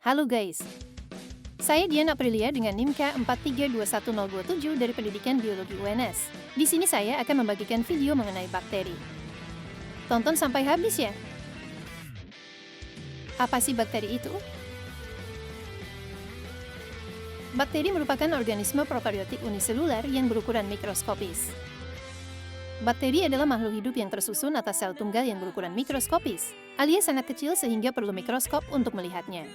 Halo guys, saya Diana Aprilia dengan NIM K4321027 dari Pendidikan Biologi UNS. Di sini saya akan membagikan video mengenai bakteri. Tonton sampai habis ya. Apa sih bakteri itu? Bakteri merupakan organisme prokariotik uniseluler yang berukuran mikroskopis. Bakteri adalah makhluk hidup yang tersusun atas sel tunggal yang berukuran mikroskopis, alias sangat kecil sehingga perlu mikroskop untuk melihatnya.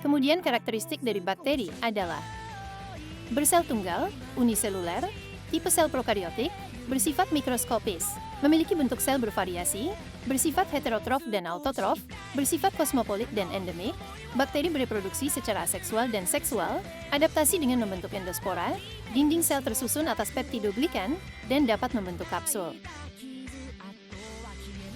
Kemudian karakteristik dari bakteri adalah bersel tunggal, uniseluler, tipe sel prokariotik, bersifat mikroskopis, memiliki bentuk sel bervariasi, bersifat heterotrof dan autotrof, bersifat kosmopolit dan endemik, bakteri bereproduksi secara aseksual dan seksual, adaptasi dengan membentuk endospora, dinding sel tersusun atas peptidoglikan, dan dapat membentuk kapsul.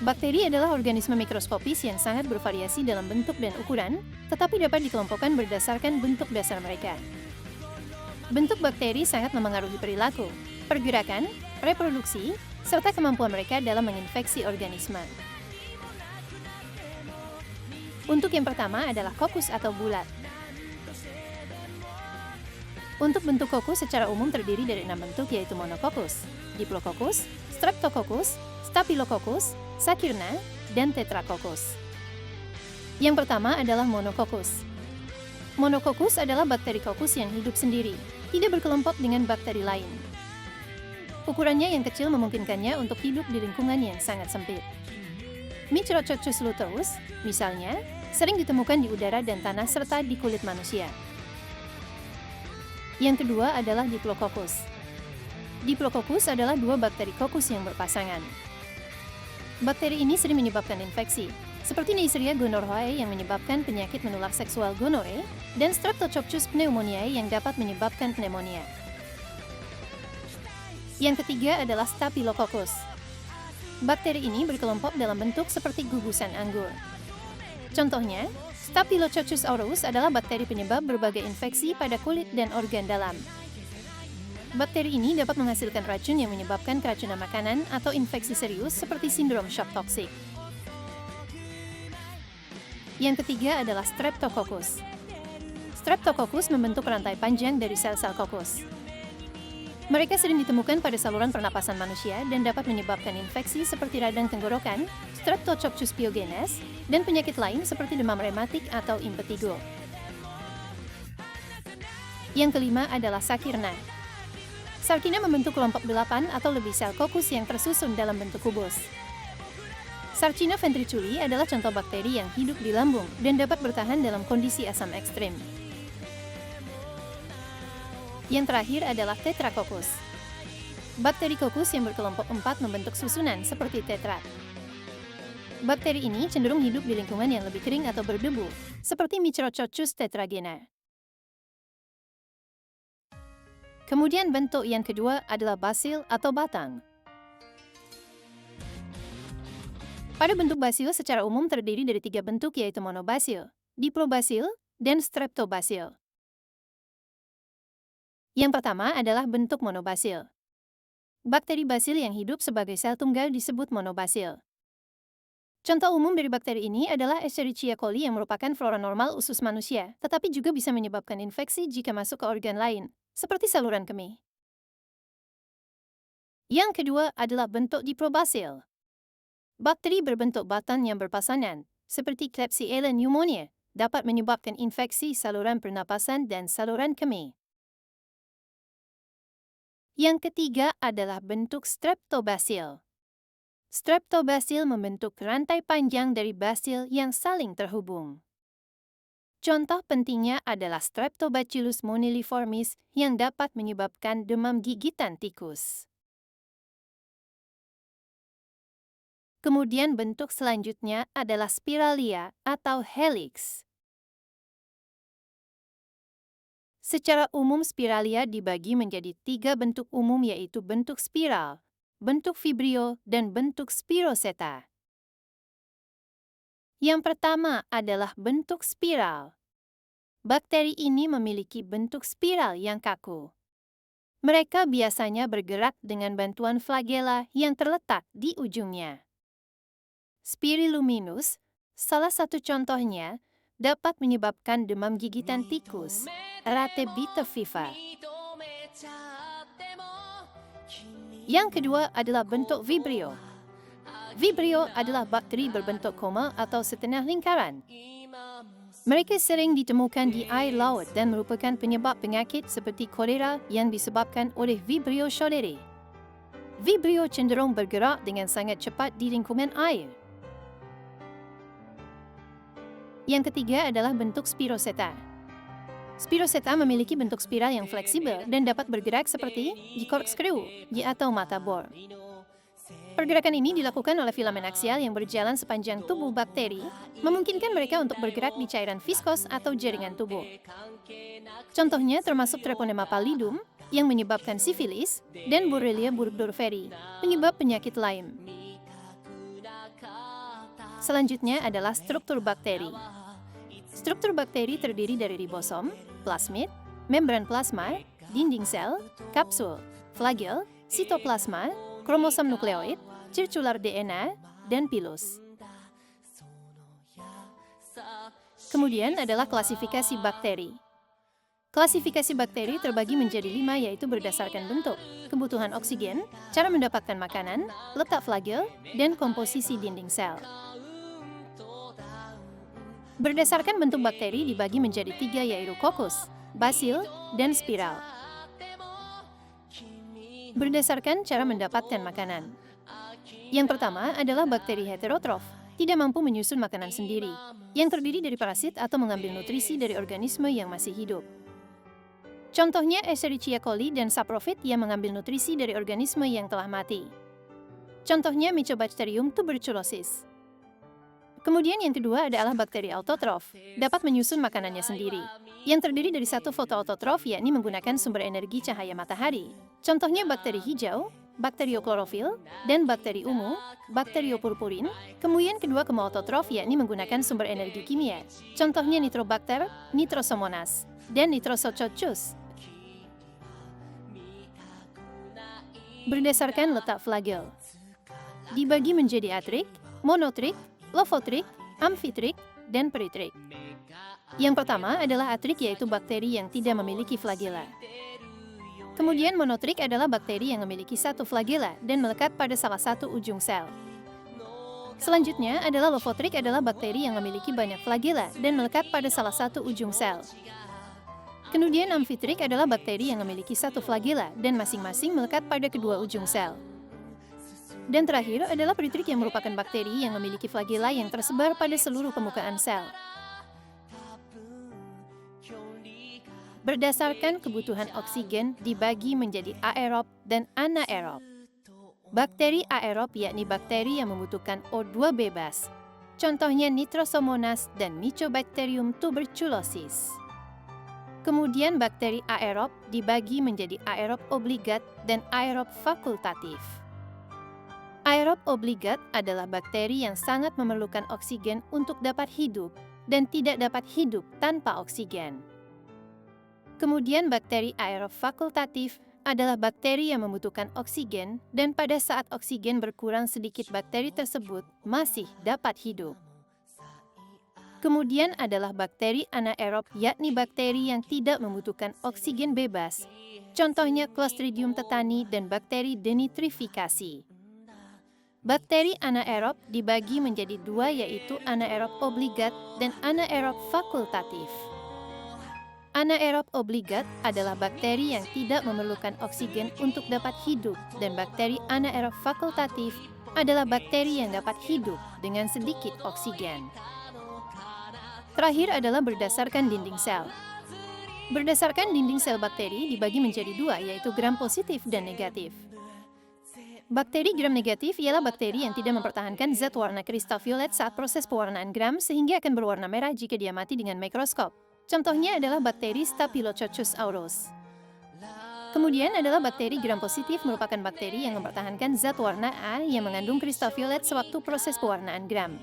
Bakteri adalah organisme mikroskopis yang sangat bervariasi dalam bentuk dan ukuran, tetapi dapat dikelompokkan berdasarkan bentuk dasar mereka. Bentuk bakteri sangat memengaruhi perilaku, pergerakan, reproduksi, serta kemampuan mereka dalam menginfeksi organisme. Untuk yang pertama adalah kokus atau bulat. Untuk bentuk kokus secara umum terdiri dari 6 bentuk yaitu monokokus, diplokokus, streptokokus, staphylococcus, Saccharina, dan Tetracoccus. Yang pertama adalah monokokus. Monokokus adalah bakteri kokus yang hidup sendiri, tidak berkelompok dengan bakteri lain. Ukurannya yang kecil memungkinkannya untuk hidup di lingkungan yang sangat sempit. Micrococcus luteus, misalnya, sering ditemukan di udara dan tanah serta di kulit manusia. Yang kedua adalah Diplococcus. Diplococcus adalah dua bakteri kokus yang berpasangan. Bakteri ini sering menyebabkan infeksi, seperti Neisseria gonorrhoeae yang menyebabkan penyakit menular seksual gonore, dan Streptococcus pneumoniae yang dapat menyebabkan pneumonia. Yang ketiga adalah Staphylococcus. Bakteri ini berkelompok dalam bentuk seperti gugusan anggur. Contohnya, Staphylococcus aureus adalah bakteri penyebab berbagai infeksi pada kulit dan organ dalam. Bakteri ini dapat menghasilkan racun yang menyebabkan keracunan makanan atau infeksi serius seperti sindrom shock toksik. Yang ketiga adalah Streptococcus. Streptococcus membentuk rantai panjang dari sel-sel kokus. Mereka sering ditemukan pada saluran pernapasan manusia dan dapat menyebabkan infeksi seperti radang tenggorokan, Streptococcus pyogenes, dan penyakit lain seperti demam rematik atau impetigo. Yang kelima adalah Saccharina. Saccharina membentuk kelompok 8 atau lebih sel kokus yang tersusun dalam bentuk kubus. Sarcina ventriculi adalah contoh bakteri yang hidup di lambung dan dapat bertahan dalam kondisi asam ekstrim. Yang terakhir adalah Tetracoccus. Bakteri kokus yang berkelompok 4 membentuk susunan seperti tetrat. Bakteri ini cenderung hidup di lingkungan yang lebih kering atau berdebu, seperti Micrococcus tetragena. Kemudian bentuk yang kedua adalah basil atau batang. Pada bentuk basil secara umum terdiri dari 3 bentuk yaitu monobasil, diplobasil, dan streptobasil. Yang pertama adalah bentuk monobasil. Bakteri basil yang hidup sebagai sel tunggal disebut monobasil. Contoh umum dari bakteri ini adalah Escherichia coli yang merupakan flora normal usus manusia, tetapi juga bisa menyebabkan infeksi jika masuk ke organ lain, seperti saluran kemih. Yang kedua adalah bentuk diplobasil. Bakteri berbentuk batang yang berpasangan, seperti Klebsiella pneumoniae, dapat menyebabkan infeksi saluran pernapasan dan saluran kemih. Yang ketiga adalah bentuk streptobasil. Streptobasil membentuk rantai panjang dari basil yang saling terhubung. Contoh pentingnya adalah Streptobacillus moniliformis yang dapat menyebabkan demam gigitan tikus. Kemudian bentuk selanjutnya adalah spiralia atau helix. Secara umum spiralia dibagi menjadi 3 bentuk umum yaitu bentuk spiral, bentuk vibrio, dan bentuk spiroseta. Yang pertama adalah bentuk spiral. Bakteri ini memiliki bentuk spiral yang kaku. Mereka biasanya bergerak dengan bantuan flagela yang terletak di ujungnya. Spiriluminus, salah satu contohnya, dapat menyebabkan demam gigitan tikus, Ratebita fever. Yang kedua adalah bentuk Vibrio. Vibrio adalah bakteri berbentuk koma atau setengah lingkaran. Mereka sering ditemukan di air laut dan merupakan penyebab penyakit seperti kolera yang disebabkan oleh Vibrio cholerae. Vibrio cenderung bergerak dengan sangat cepat di lingkungan air. Yang ketiga adalah bentuk Spiroseta. Spiroseta memiliki bentuk spiral yang fleksibel dan dapat bergerak seperti di corkscrew atau mata bor. Pergerakan ini dilakukan oleh filamen aksial yang berjalan sepanjang tubuh bakteri, memungkinkan mereka untuk bergerak di cairan viskos atau jaringan tubuh. Contohnya termasuk Treponema pallidum yang menyebabkan sifilis dan Borrelia burgdorferi, penyebab penyakit Lyme. Selanjutnya adalah struktur bakteri. Struktur bakteri terdiri dari ribosom, plasmid, membran plasma, dinding sel, kapsul, flagel, sitoplasma, kromosom nukleoid, circular DNA, dan pilus. Kemudian adalah klasifikasi bakteri. Klasifikasi bakteri terbagi menjadi 5 yaitu berdasarkan bentuk, kebutuhan oksigen, cara mendapatkan makanan, letak flagel, dan komposisi dinding sel. Berdasarkan bentuk bakteri dibagi menjadi 3 yaitu kokus, basil, dan spiral. Berdasarkan cara mendapatkan makanan. Yang pertama adalah bakteri heterotrof, tidak mampu menyusun makanan sendiri, yang terdiri dari parasit atau mengambil nutrisi dari organisme yang masih hidup. Contohnya Escherichia coli dan Saprophit yang mengambil nutrisi dari organisme yang telah mati. Contohnya Mycobacterium tuberculosis. Kemudian yang kedua adalah bakteri autotrof, dapat menyusun makanannya sendiri, yang terdiri dari satu fotoautotrof yakni menggunakan sumber energi cahaya matahari. Contohnya bakteri hijau, bakterioklorofil, dan bakteri ungu, bakteriopurpurin. Kemudian kedua kemoautotrof yakni menggunakan sumber energi kimia. Contohnya Nitrobacter, Nitrosomonas, dan Nitrosococcus. Berdasarkan letak flagel, dibagi menjadi atrik, monotrik, lofotrik, amfitrik, dan peritrik. Yang pertama adalah atrik yaitu bakteri yang tidak memiliki flagela. Kemudian monotrik adalah bakteri yang memiliki satu flagela dan melekat pada salah satu ujung sel. Selanjutnya adalah lofotrik adalah bakteri yang memiliki banyak flagela dan melekat pada salah satu ujung sel. Kemudian amfitrik adalah bakteri yang memiliki satu flagela dan masing-masing melekat pada kedua ujung sel. Dan terakhir adalah peritrik yang merupakan bakteri yang memiliki flagela yang tersebar pada seluruh permukaan sel. Berdasarkan kebutuhan oksigen dibagi menjadi aerob dan anaerob. Bakteri aerob yakni bakteri yang membutuhkan O2 bebas. Contohnya Nitrosomonas dan Mycobacterium tuberculosis. Kemudian bakteri aerob dibagi menjadi aerob obligat dan aerob fakultatif. Aerob obligat adalah bakteri yang sangat memerlukan oksigen untuk dapat hidup dan tidak dapat hidup tanpa oksigen. Kemudian bakteri aerob fakultatif adalah bakteri yang membutuhkan oksigen dan pada saat oksigen berkurang sedikit bakteri tersebut masih dapat hidup. Kemudian adalah bakteri anaerob yakni bakteri yang tidak membutuhkan oksigen bebas. Contohnya Clostridium tetani dan bakteri denitrifikasi. Bakteri anaerob dibagi menjadi 2 yaitu anaerob obligat dan anaerob fakultatif. Anaerob obligat adalah bakteri yang tidak memerlukan oksigen untuk dapat hidup dan bakteri anaerob fakultatif adalah bakteri yang dapat hidup dengan sedikit oksigen. Terakhir adalah berdasarkan dinding sel. Berdasarkan dinding sel bakteri dibagi menjadi 2 yaitu gram positif dan negatif. Bakteri gram negatif ialah bakteri yang tidak mempertahankan zat warna kristal violet saat proses pewarnaan gram sehingga akan berwarna merah jika dia mati dengan mikroskop. Contohnya adalah bakteri Staphylococcus aureus. Kemudian adalah bakteri gram positif merupakan bakteri yang mempertahankan zat warna A yang mengandung kristal violet sewaktu proses pewarnaan gram.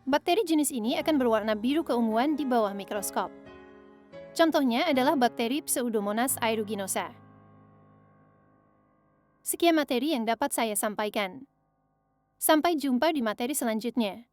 Bakteri jenis ini akan berwarna biru keunguan di bawah mikroskop. Contohnya adalah bakteri Pseudomonas aeruginosa. Sekian materi yang dapat saya sampaikan. Sampai jumpa di materi selanjutnya.